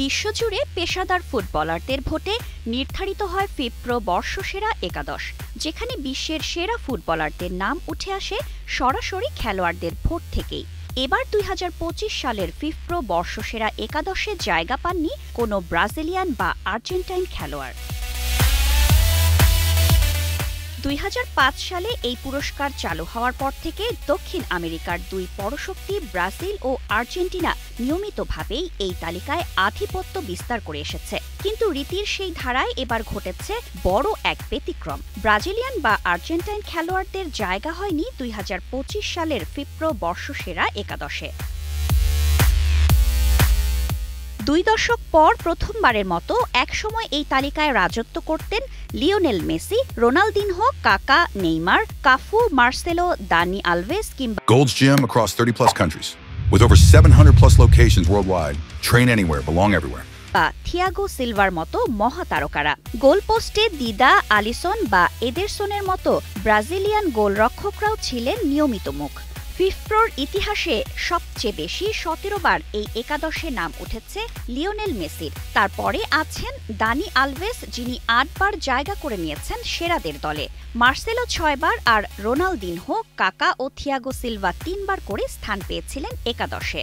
বিশ্বজুড়ে পেশাদার ফুটবলারদের ভোটে নির্ধারিত হয় ফিফপ্রো বর্ষসেরা একাদশ, যেখানে বিশ্বের সেরা ফুটবলারদের নাম উঠে আসে সরাসরি খেলোয়াড়দের ভোট থেকেই। এবার ২০২৫ সালের ফিফপ্রো বর্ষসেরা একাদশে জায়গা পাননি কোনো ব্রাজিলিয়ান বা আর্জেন্টাইন খেলোয়াড়। ২০০৫ সালে এই পুরস্কার চালু হওয়ার পর থেকে দক্ষিণ আমেরিকার দুই পরাশক্তি ব্রাজিল ও আর্জেন্টিনা নিয়মিতভাবেই এই তালিকায় আধিপত্য বিস্তার করে এসেছে। কিন্তু রীতির সেই ধারায় এবার ঘটেছে বড় এক ব্যতিক্রম। ব্রাজিলিয়ান বা আর্জেন্টাইন খেলোয়াড়দের জায়গা হয়নি ২০২৫ সালের ফিফপ্রো বর্ষসেরা একাদশে। ২ দশক পর প্রথমবারের মতো একসময় এই তালিকায় রাজত্ব করতেন লিওনেল মেসি, রোনালদিনহো, কাকা, Neymar, Cafu, Marcelo, Dani Alves কিংবা Gold's Gym across 30+ countries. With over 700+ locations worldwide. Train anywhere, belong everywhere. বা থিয়াগো সিলভার মতো মহাতারকারা। গোলপোস্টে দিদা, আলিসন বা এদেরসনের মতো ব্রাজিলিয়ান গোলরক্ষকরাও ছিলেন নিয়মিত মুখ। ফিফপ্রোর ইতিহাসে সবচেয়ে বেশি ১৭ বার এই একাদশে নাম উঠেছে লিওনেল মেসির। তারপরে আছেন দানি আলভেস, যিনি ৮ বার জায়গা করে নিয়েছেন সেরাদের দলে। মার্সেলো ৬ বার আর রোনালদিনহো, কাকা ও থিয়াগো সিলভা ৩ বার করে স্থান পেয়েছিলেন একাদশে।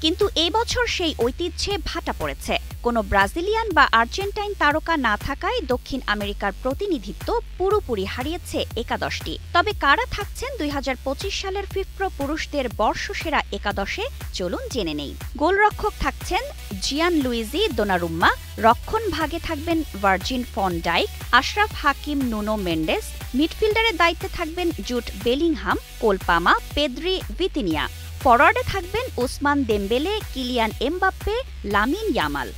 কিন্তু এবছর সেই ঐতিহ্যে ভাটা পড়েছে। কোনো ব্রাজিলিয়ান বা আর্জেন্টাইন তারকা না থাকায় দক্ষিণ আমেরিকার প্রতিনিধিত্ব পুরোপুরি হারিয়েছে একাদশটি। তবে কারা থাকছেন ২০২৫ সালের ফিফপ্রো পুরুষদের বর্ষসেরা একাদশে, চলুন জেনে নেই। গোলরক্ষক থাকছেন জিয়ানলুইজি দোনারুম্মা, রক্ষণ ভাগে থাকবেন ভার্জিল ভ্যান ডাইক, আশরাফ হাকিম, নুনো মেন্ডেস, মিডফিল্ডারের দায়িত্বে থাকবেন জুড বেলিংহাম, কোল পামা, পেদ্রি, ভিতিনিয়া। ফরওয়ার্ডে থাকবেন Osman দেমবেলে, Kylian Mbappe, Lamine Yamal.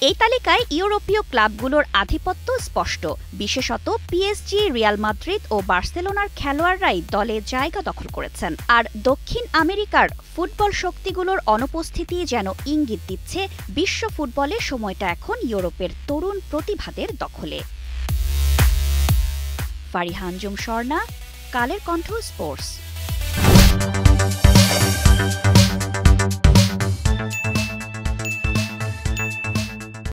এই তালিকায় ইউরোপীয় ক্লাবগুলোর আধিপত্য স্পষ্ট, বিশেষত পিএসজি, রিয়াল মাদ্রিদ ও বার্সেলোনার খেলোয়াড়রাই দলে জায়গা দখল করেছেন। আর দক্ষিণ আমেরিকার ফুটবল শক্তিগুলোর অনুপস্থিতি যেন ইঙ্গিত দিচ্ছে বিশ্ব ফুটবলে সময়টা এখন ইউরোপের তরুণ প্রতিভাদের দখলে। ফারিহা আঞ্জুম স্বর্ণা, কালের কণ্ঠ স্পোর্টস।